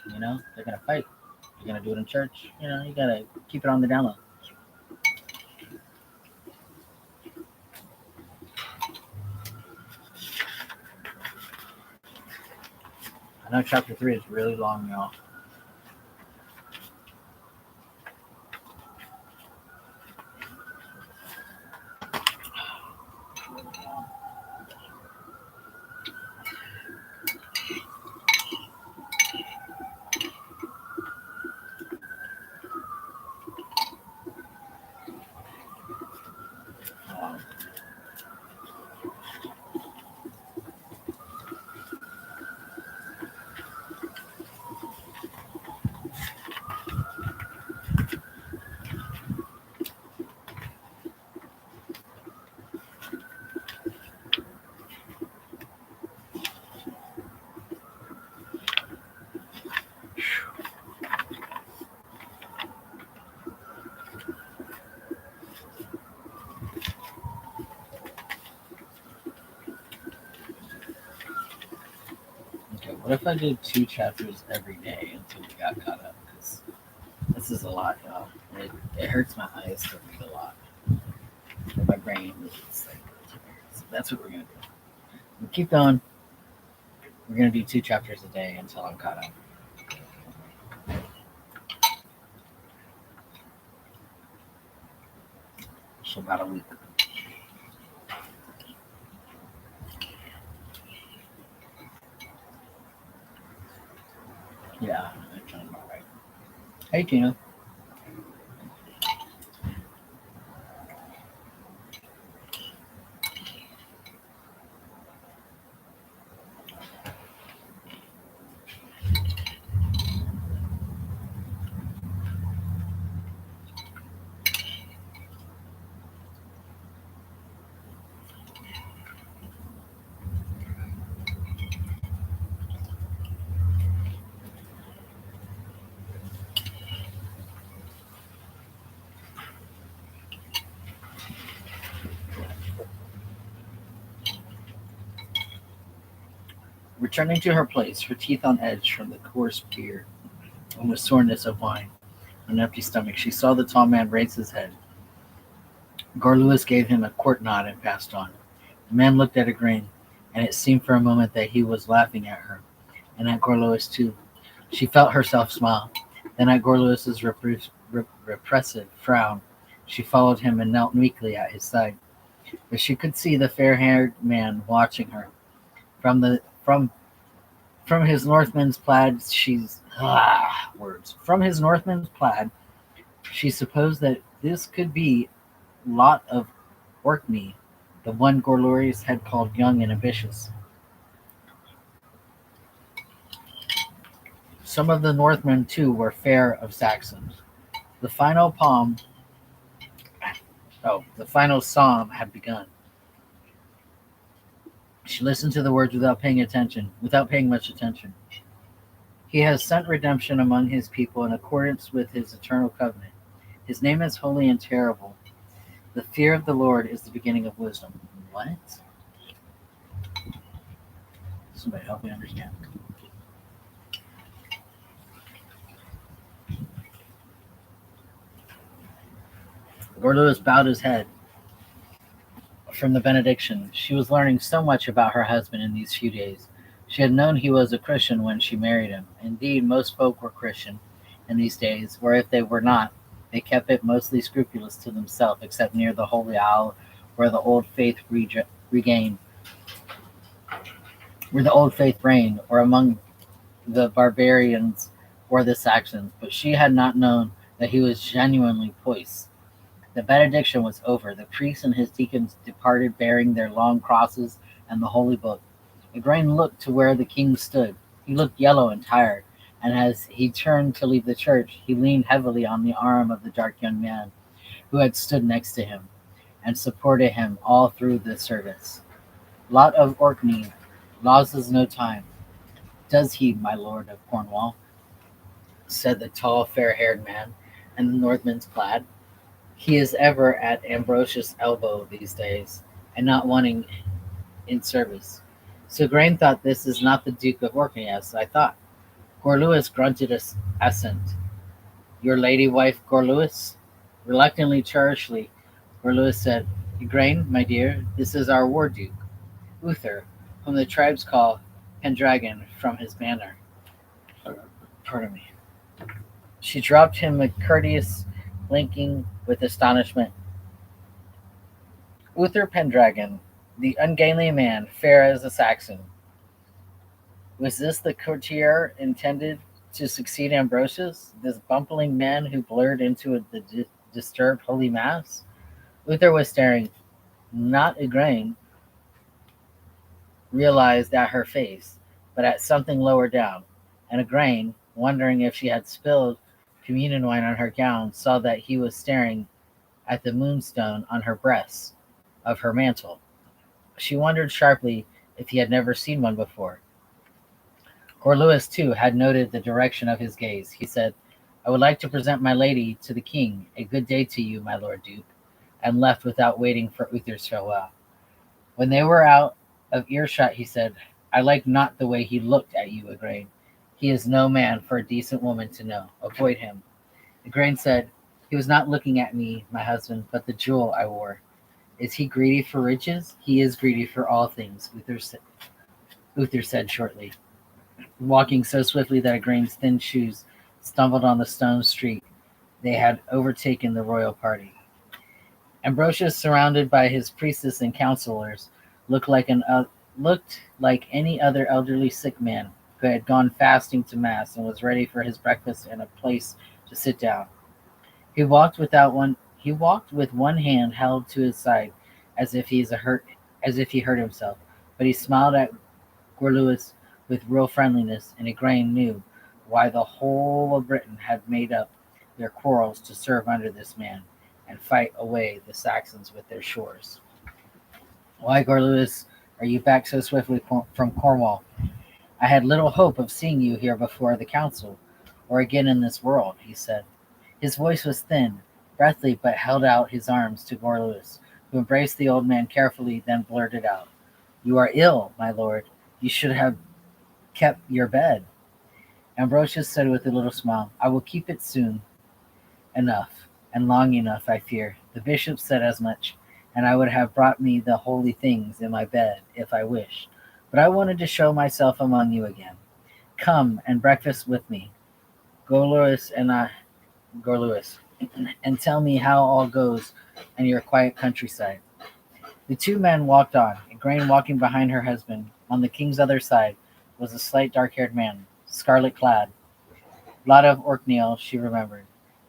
They're going to fight. You're going to do it in church. You got to keep it on the down low. I know chapter 3 is really long, y'all. Okay, what if I did 2 chapters every day until we got caught up? Because this is a lot, y'all. It hurts my eyes to read a lot. And my brain is like, so that's what we're going to do. We'll keep going. We're going to do 2 chapters a day until I'm caught up. So about a week. Yeah, that sounds about right. Hey, Tina. Returning to her place, her teeth on edge from the coarse beer and the soreness of wine, on an empty stomach, she saw the tall man raise his head. Gorluis gave him a court nod and passed on. The man looked at Igraine, and it seemed for a moment that he was laughing at her, and at Gorluis too. She felt herself smile. Then at Gorluis's repressive frown, she followed him and knelt meekly at his side. But she could see the fair-haired man watching her. From his Northman's plaid, From his Northman's plaid, she supposed that this could be Lot of Orkney, the one Gorloris had called young and ambitious. Some of the Northmen, too, were fair of Saxons. The final psalm had begun. She listened to the words without paying much attention. He has sent redemption among his people in accordance with his eternal covenant. His name is holy and terrible. The fear of the Lord is the beginning of wisdom. What? Somebody help me understand. Gorluis bowed his head from the benediction. She was learning so much about her husband in these few days. She had known he was a Christian when she married him. Indeed, most folk were Christian in these days, or if they were not, they kept it mostly scrupulous to themselves, except near the Holy Isle, where the old faith reigned, or among the barbarians or the Saxons. But she had not known that he was genuinely pious. The benediction was over. The priest and his deacons departed, bearing their long crosses and the holy book. Igraine looked to where the king stood. He looked yellow and tired, and as he turned to leave the church, he leaned heavily on the arm of the dark young man who had stood next to him and supported him all through the service. Lot of Orkney loses no time. Does he, my lord of Cornwall? Said the tall, fair-haired man in the Northman's plaid. He is ever at Ambrosius' elbow these days, and not wanting in service. So Igraine thought, this is not the Duke of Orkney, as I thought. Gorluis grunted assent. Your lady wife, Gorluis? Reluctantly, cherishly, Gorluis said, Igraine, my dear, this is our war duke, Uther, whom the tribes call Pendragon from his banner. Pardon me. She dropped him a courteous blinking with astonishment. Uther Pendragon, the ungainly man, fair as a Saxon. Was this the courtier intended to succeed Ambrosius, this bumbling man who blurred into the disturbed Holy Mass? Uther was staring. Not Igraine realized at her face, but at something lower down, and Igraine, wondering if she had spilled communion wine on her gown, saw that he was staring at the moonstone on her breast of her mantle. She wondered sharply if he had never seen one before. Gorluis, too, had noted the direction of his gaze. He said, I would like to present my lady to the king. A good day to you, my lord duke, and left without waiting for Uther's farewell. When they were out of earshot, he said, I like not the way he looked at you, Igraine. He is no man for a decent woman to know. Avoid him. Igraine said, he was not looking at me, my husband, but the jewel I wore. Is he greedy for riches? He is greedy for all things, Uther said shortly, walking so swiftly that Igraine's thin shoes stumbled on the stone street. They had overtaken the royal party. Ambrosius, surrounded by his priestess and counselors, looked like any other elderly sick man who had gone fasting to mass and was ready for his breakfast and a place to sit down. He walked with one hand held to his side, as if he hurt himself. But he smiled at Gorluis with real friendliness, and Igraine knew why the whole of Britain had made up their quarrels to serve under this man and fight away the Saxons with their shores. Why, Gorluis, are you back so swiftly from Cornwall? I had little hope of seeing you here before the council, or again in this world, he said. His voice was thin, breathy, but held out his arms to Gorluis, who embraced the old man carefully, then blurted out, You are ill, my lord. You should have kept your bed? Ambrosius said with a little smile, I will keep it soon enough, and long enough, I fear. The bishop said as much, and I would have brought me the holy things in my bed if I wished. But I wanted to show myself among you again. Come and breakfast with me, Gorluis, and tell me how all goes in your quiet countryside. The two men walked on, Igraine walking behind her husband. On the king's other side was a slight dark-haired man, scarlet clad. Lot of Orkneyal, she remembered.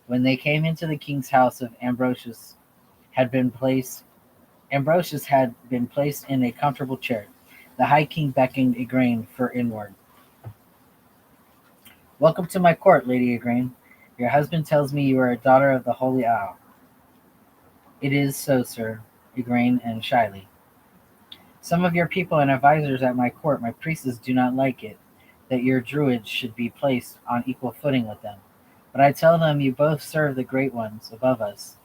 When they came into the king's house of had been placed Ambrosius had been placed in a comfortable chair. The high king beckoned Igraine for inward. Welcome to my court, Lady Igraine. Your husband tells me you are a daughter of the Holy Owl. It is so, sir, Igraine and shyly. Some of your people and advisors at my court, my priests, do not like it, that your druids should be placed on equal footing with them. But I tell them you both serve the great ones above us,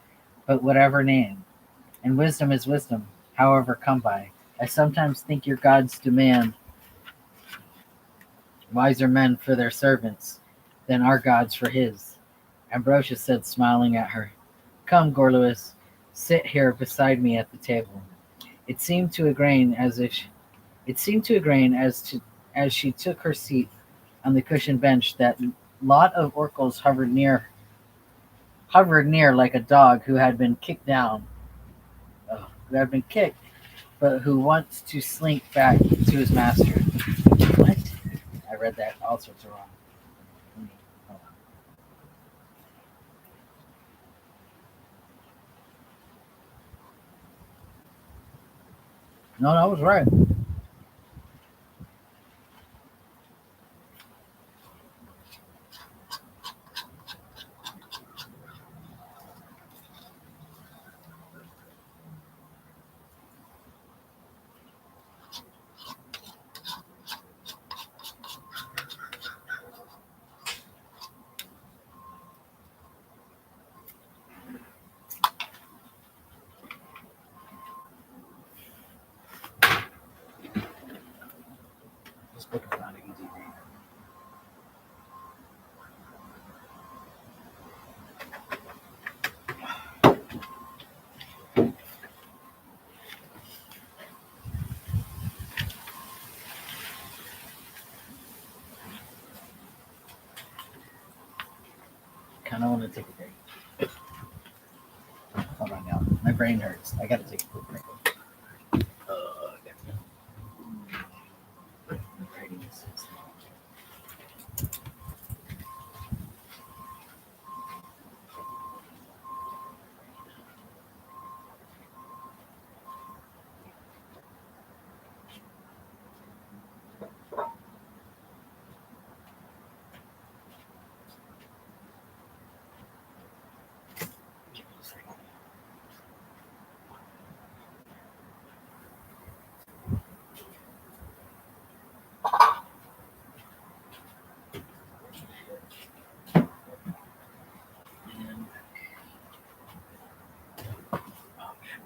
but whatever name. And wisdom is wisdom, however come by. I sometimes think your gods demand wiser men for their servants than our gods for his. Ambrosius said, smiling at her, Come, Gorluis, sit here beside me at the table. It seemed to Igraine as she took her seat on the cushioned bench that lot of oracles hovered near like a dog who had been kicked, but who wants to slink back to his master. What? I read that all sorts of wrong. Hold on. No, I was right. This book is not an easy read. Kind of want to take a break. Hold on now. My brain hurts. I got to take a quick break. Writing is so slow. Give me a second. And, oh, shoot.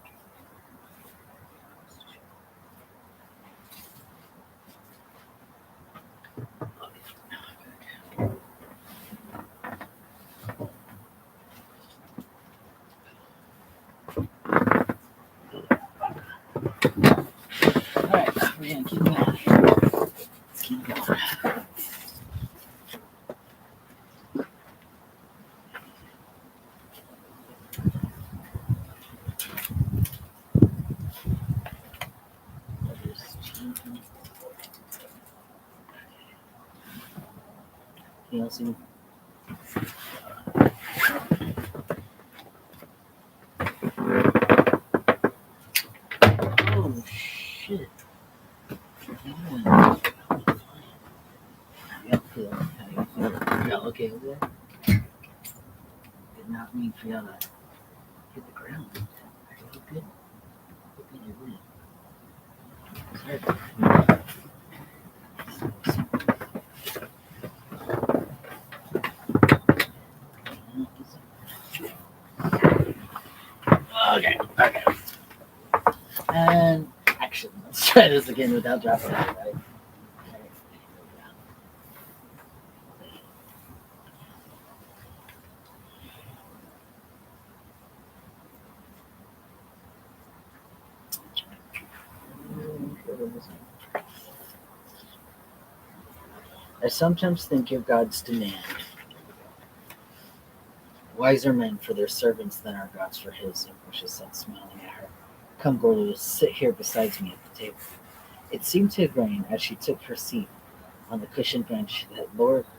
All right, we're gonna keep going. Let's keep going. You see? Oh shit! Yeah. How you feel? Y'all okay over there? Did not mean for y'all to hit the ground. Are you good? Hope you're good. Okay. And action. Let's try this again without dropping it, right? I sometimes think your gods demand wiser men for their servants than our gods for his, Ambrosius said, smiling at her. Come, Gorlius, sit here beside me at the table. It seemed to Igraine, as she took her seat on the cushioned bench,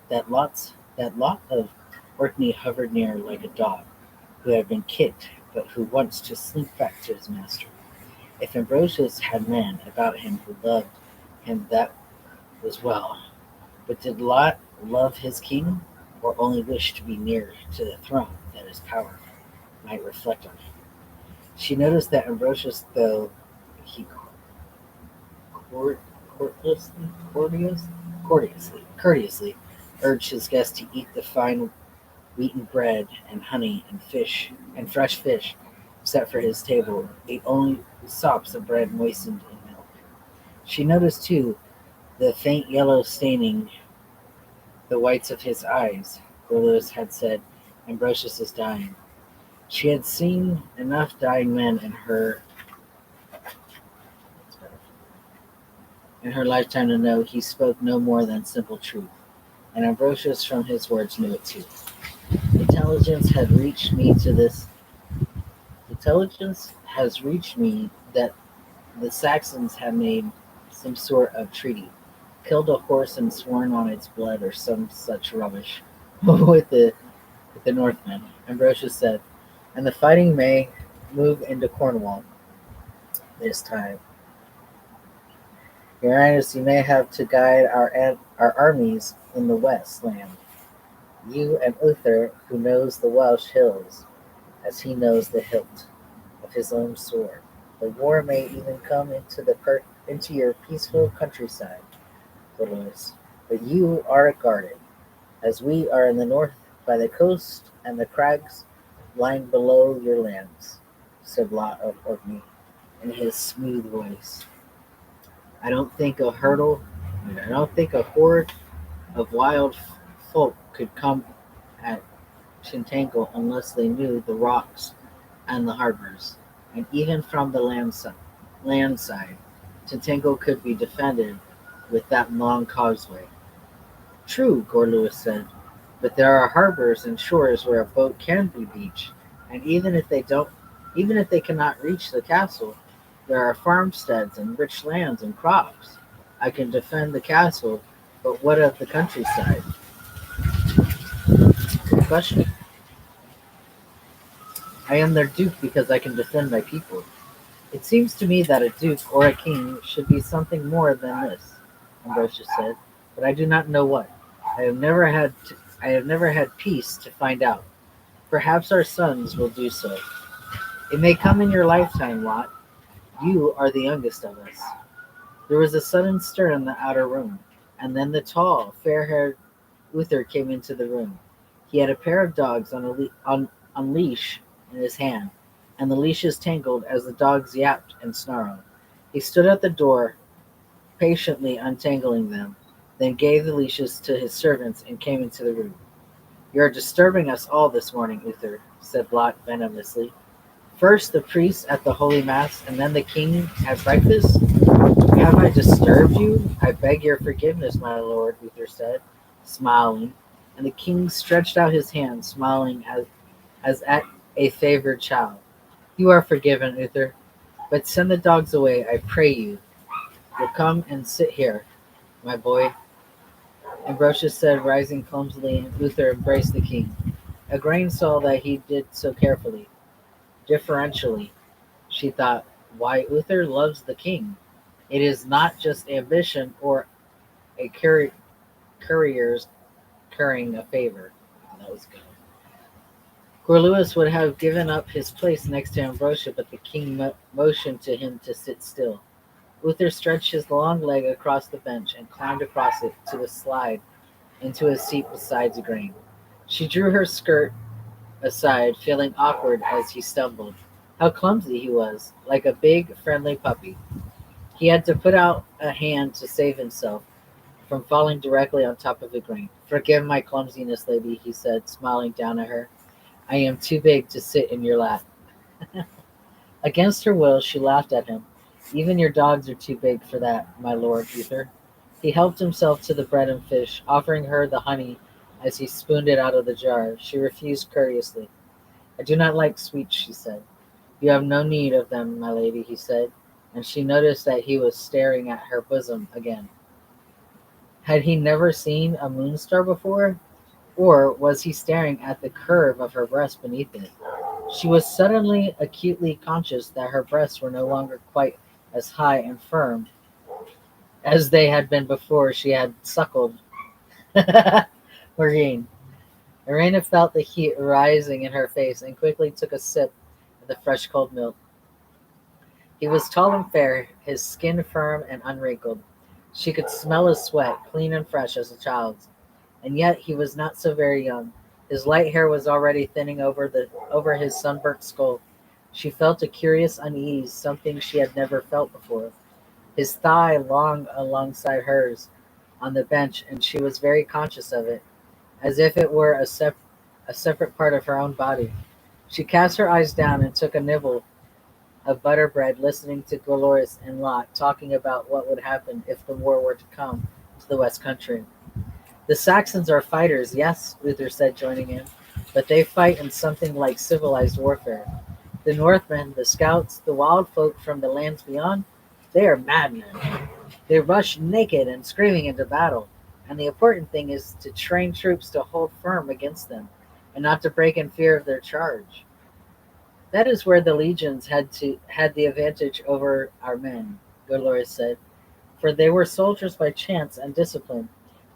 that lot of Orkney hovered near like a dog who had been kicked, but who wants to slink back to his master. If Ambrosius had men about him who loved him, that was well. But did Lot love his king, or only wish to be near to the throne that his power might reflect on him? She noticed that Ambrosius, though he court, courteously urged his guest to eat the fine wheaten bread and honey and fresh fish set for his table, ate only sops of bread moistened in milk. She noticed, too, the faint yellow staining the whites of his eyes. Gorlius had said, Ambrosius is dying. She had seen enough dying men in her lifetime to know he spoke no more than simple truth, and Ambrosius from his words knew it too. Intelligence had reached me to this Intelligence has reached me that the Saxons had made some sort of treaty, killed a horse and sworn on its blood or some such rubbish with the Northmen, Ambrosius said, and the fighting may move into Cornwall this time. Your Highness, you may have to guide our armies in the West land. You and Uther, who knows the Welsh hills, as he knows the hilt of his own sword. The war may even come into your peaceful countryside, Gorlius, but you are guarded, as we are in the north by the coast and the crags lying below your lands, said Lot of Orkney in his smooth voice. I don't think a horde of wild folk could come at Chintangle unless they knew the rocks and the harbors, and even from the land side, Chintangle could be defended with that long causeway. True, Gorlius said, but there are harbors and shores where a boat can be beached, and even if they cannot reach the castle, there are farmsteads and rich lands and crops. I can defend the castle, but what of the countryside? Good question. I am their duke because I can defend my people. It seems to me that a duke or a king should be something more than this, Ambrosius said, but I do not know what. I have never had peace to find out. Perhaps our sons will do so. It may come in your lifetime, Lot. You are the youngest of us. There was a sudden stir in the outer room, and then the tall, fair-haired Uther came into the room. He had a pair of dogs on leash in his hand, and the leashes tangled as the dogs yapped and snarled. He stood at the door, patiently untangling them, then gave the leashes to his servants and came into the room. You are disturbing us all this morning, Uther, said Lot venomously. First the priests at the Holy Mass, and then the king at breakfast? Have I disturbed you? I beg your forgiveness, my lord, Uther said, smiling, and the king stretched out his hand, smiling as at a favored child. You are forgiven, Uther, but send the dogs away, I pray you. You'll come and sit here, my boy, Ambrosius said, rising clumsily, and Uther embraced the king. Igraine saw that he did so carefully. Deferentially, she thought, why Uther loves the king. It is not just ambition or a courier's currying a favor. Oh, that was good. Gorlius would have given up his place next to Ambrosia, but the king motioned to him to sit still. Uther stretched his long leg across the bench and climbed across it to the slide into his seat beside Igraine. She drew her skirt aside, feeling awkward as he stumbled. How clumsy he was, like a big, friendly puppy. He had to put out a hand to save himself from falling directly on top of Igraine. Forgive my clumsiness, lady, he said, smiling down at her. I am too big to sit in your lap. Against her will, she laughed at him. Even your dogs are too big for that, my lord Uther. He helped himself to the bread and fish, offering her the honey as he spooned it out of the jar. She refused courteously. I do not like sweets, she said. You have no need of them, my lady, he said, and she noticed that he was staring at her bosom again. Had he never seen a moonstar before? Or was he staring at the curve of her breast beneath it? She was suddenly acutely conscious that her breasts were no longer quite as high and firm as they had been before she had suckled Maureen. Irena felt the heat rising in her face and quickly took a sip of the fresh cold milk. He was tall and fair, his skin firm and unwrinkled. She could smell his sweat, clean and fresh as a child's. And yet he was not so very young. His light hair was already thinning over his sunburnt skull. She felt a curious unease, something she had never felt before. His thigh longed alongside hers on the bench, and she was very conscious of it, as if it were a separate part of her own body. She cast her eyes down and took a nibble of butter bread, listening to Dolores and Lot talking about what would happen if the war were to come to the West Country. The Saxons are fighters, yes, Uther said, joining in, but they fight in something like civilized warfare. The Northmen, the scouts, the wild folk from the lands beyond, they are madmen. They rush naked and screaming into battle, and the important thing is to train troops to hold firm against them, and not to break in fear of their charge. That is where the legions had the advantage over our men, Dolores said, for they were soldiers by chance and discipline,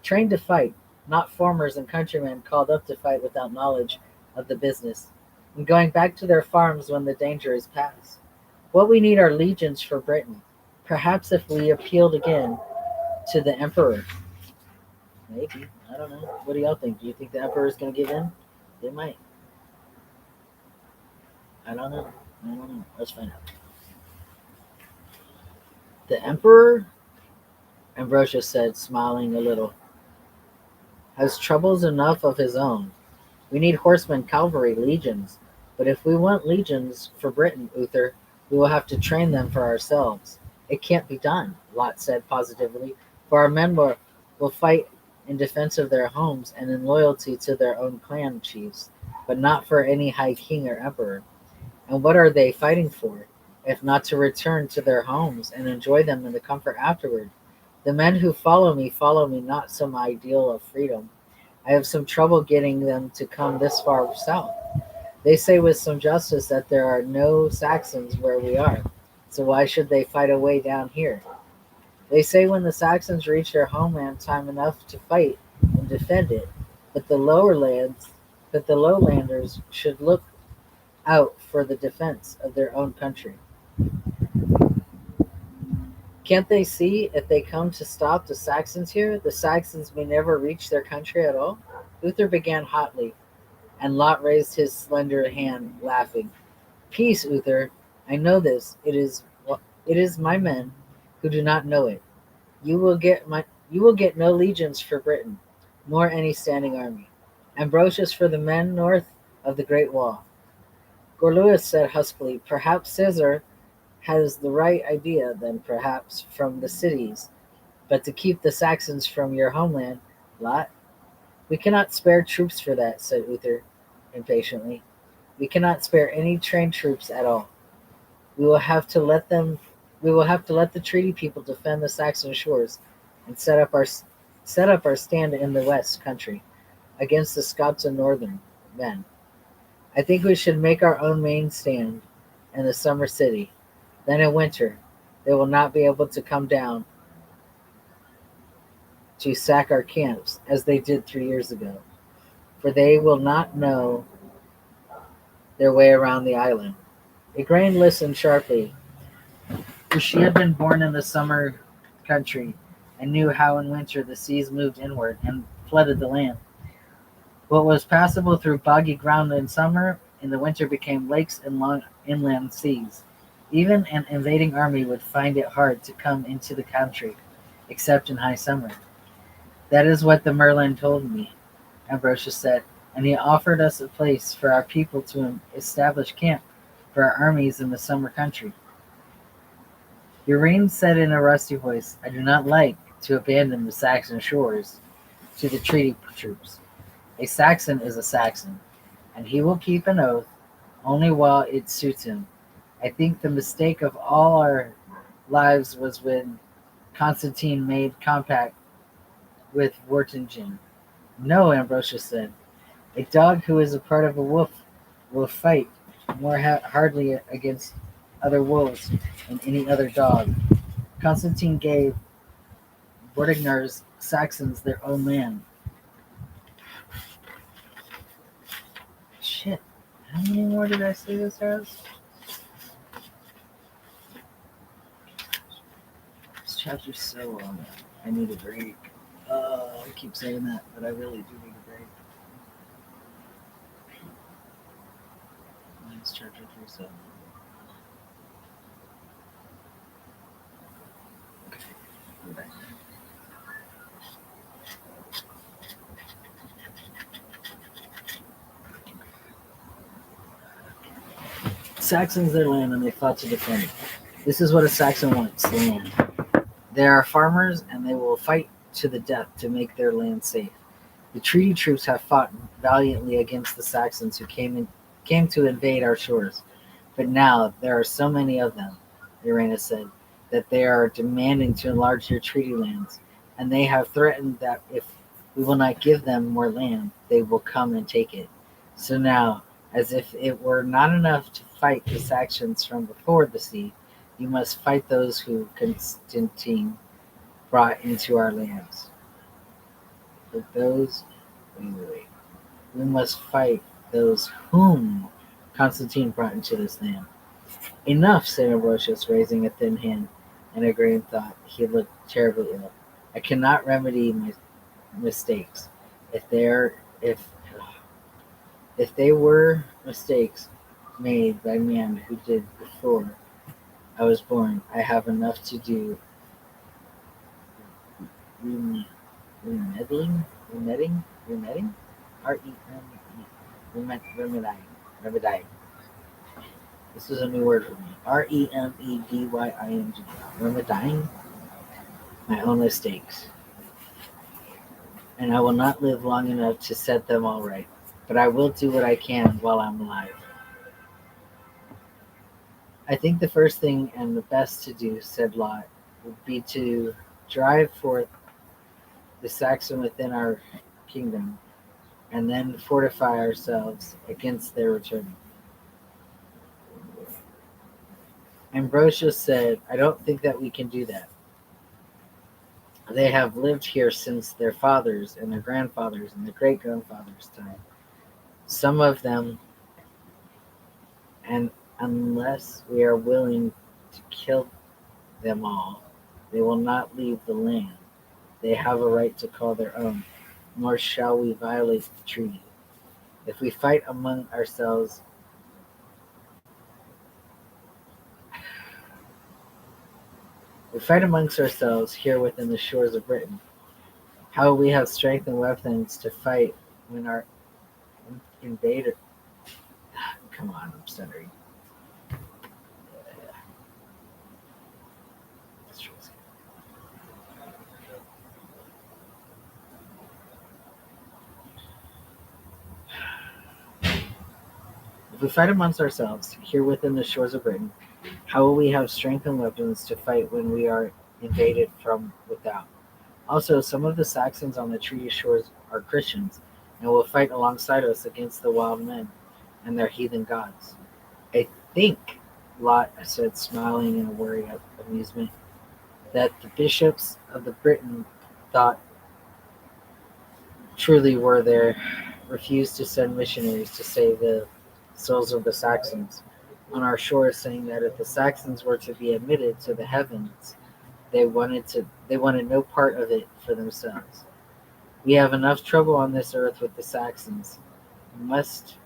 trained to fight, not farmers and countrymen called up to fight without knowledge of the business, and going back to their farms when the danger is past. What we need are legions for Britain. Perhaps if we appealed again to the Emperor. Maybe. I don't know. What do y'all think? Do you think the Emperor is going to give in? They might. I don't know. I don't know. Let's find out. The Emperor, Ambrosia said, smiling a little, has troubles enough of his own. We need horsemen, cavalry, legions. But if we want legions for Britain, Uther, we will have to train them for ourselves. It can't be done, Lot said positively, for our men will fight in defense of their homes and in loyalty to their own clan chiefs, but not for any high king or emperor. And what are they fighting for, if not to return to their homes and enjoy them in the comfort afterward? The men who follow me not some ideal of freedom. I have some trouble getting them to come this far south. They say with some justice that there are no Saxons where we are, so why should they fight away down here? They say when the Saxons reach their homeland time enough to fight and defend it, but the lowlanders should look out for the defense of their own country. Can't they see if they come to stop the Saxons here, the Saxons may never reach their country at all? Uther began hotly, and Lot raised his slender hand, laughing. Peace, Uther. I know this. It is my men who do not know it. You will get no legions for Britain, nor any standing army. Ambrosius for the men north of the Great Wall. Gorluis said huskily, perhaps Caesar has the right idea, then perhaps from the cities, but to keep the Saxons from your homeland, Lot. We cannot spare troops for that, said Uther impatiently. We cannot spare any trained troops at all. We will have to let the treaty people defend the Saxon shores and set up our stand in the west country against the Scots and northern men. I think we should make our own main stand in the summer city. Then in winter they will not be able to come down to sack our camps as they did 3 years ago, for they will not know their way around the island. Igraine listened sharply, for she had been born in the summer country and knew how in winter the seas moved inward and flooded the land. What was passable through boggy ground in summer, in the winter became lakes and long inland seas. Even an invading army would find it hard to come into the country, except in high summer. That is what the Merlin told me, Ambrosius said, and he offered us a place for our people to establish camp for our armies in the summer country. Urine said in a rusty voice, I do not like to abandon the Saxon shores to the treaty troops. A Saxon is a Saxon, and he will keep an oath only while it suits him. I think the mistake of all our lives was when Constantine made compact with Wortingen. No, Ambrosius said. A dog who is a part of a wolf will fight more hardly against other wolves than any other dog. Constantine gave Vortigern's Saxons their own land. Shit. How many more did I say this as? This chapter's so long. I need a break. I keep saying that, but I really do need a break. Mine's chapter 3, so. Okay. Go back. Saxons their land and they fought to defend it. This is what a Saxon wants, land. They are farmers and they will fight to the death to make their land safe. The treaty troops have fought valiantly against the Saxons who came to invade our shores. But now there are so many of them, Irena said, that they are demanding to enlarge their treaty lands, and they have threatened that if we will not give them more land, they will come and take it. So now, as if it were not enough to fight the Saxons from before the sea, you must fight those who Constantine brought into our lands. For those, wait. We must fight those whom Constantine brought into this land. Enough, said Ambrosius, raising a thin hand, and a grave thought. He looked terribly ill. I cannot remedy my mistakes. If they were mistakes made by man who did before I was born, I have enough to do. Remedying? Remedying. This is a new word for me. Remedying. Remedying my own mistakes. And I will not live long enough to set them all right. But I will do what I can while I'm alive. I think the first thing and the best to do, said Lot, would be to drive forth the Saxon within our kingdom, and then fortify ourselves against their return. Ambrosius said, I don't think that we can do that. They have lived here since their fathers and their grandfathers and their great-grandfathers' time. Some of them, and unless we are willing to kill them all, they will not leave the land they have a right to call their own, nor shall we violate the treaty. If we fight among ourselves, here within the shores of Britain, how will we have strength and weapons to fight when our invader... Come on, I'm stuttering. If we fight amongst ourselves, here within the shores of Britain, how will we have strength and weapons to fight when we are invaded from without? Also, some of the Saxons on the treaty shores are Christians, and will fight alongside us against the wild men and their heathen gods. I think, Lot said, smiling in a worry of amusement, that the bishops of the Britain thought truly were there, refused to send missionaries to save the souls of the Saxons on our shores, saying that if the Saxons were to be admitted to the heavens, they wanted no part of it for themselves. We have enough trouble on this earth with the Saxons. Must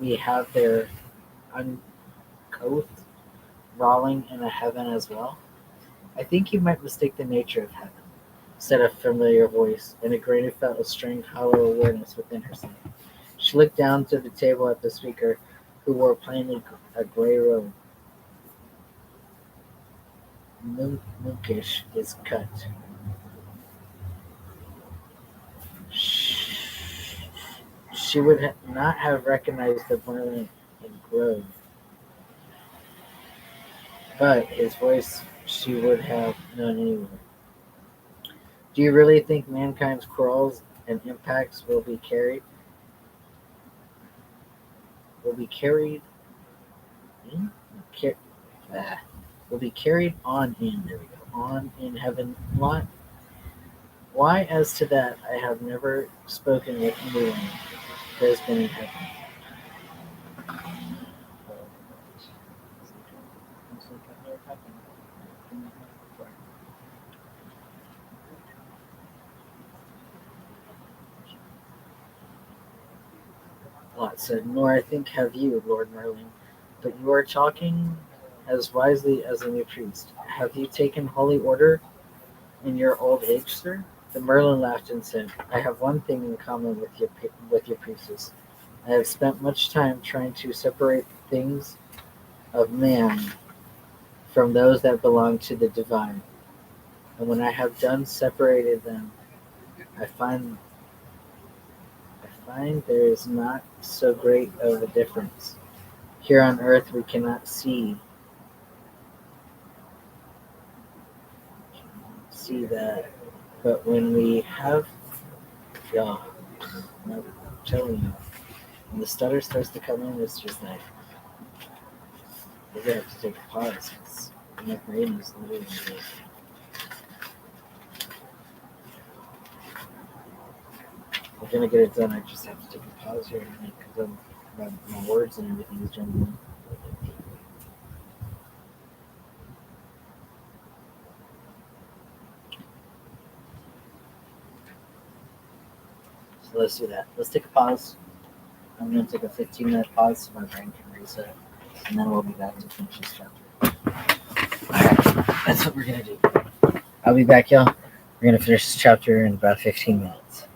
we have their uncouth brawling in a heaven as well? I think you might mistake the nature of heaven, said a familiar voice, and Igraine felt a strange hollow awareness within herself. She looked down to the table at the speaker, who wore plainly a gray robe. Mookish is cut. She would not have recognized the Merlin in Grove, but his voice she would have known anywhere. Do you really think mankind's quarrels and impacts will be carried in? Will be carried on in there we go on in heaven lot? Why, as to that, I have never spoken with anyone that has been in heaven. Lot said, nor I think have you, Lord Merlin, but you are talking as wisely as a new priest. Have you taken holy order in your old age, sir? The Merlin laughed and said, I have one thing in common with your priestess. I have spent much time trying to separate the things of man from those that belong to the divine. And when I have done separated them, I find there is not so great of a difference. Here on earth we cannot see that, but when we have, y'all, I'm telling you, when the stutter starts to come in, it's just like we're gonna have to take a pause because my brain is literally like, we're gonna get it done. I just have to take a pause here because my words and everything is jumbling. So let's do that. Let's take a pause. I'm going to take a 15-minute pause so my brain can reset, and then we'll be back to finish this chapter. Alright, that's what we're going to do. I'll be back, y'all. We're going to finish this chapter in about 15 minutes.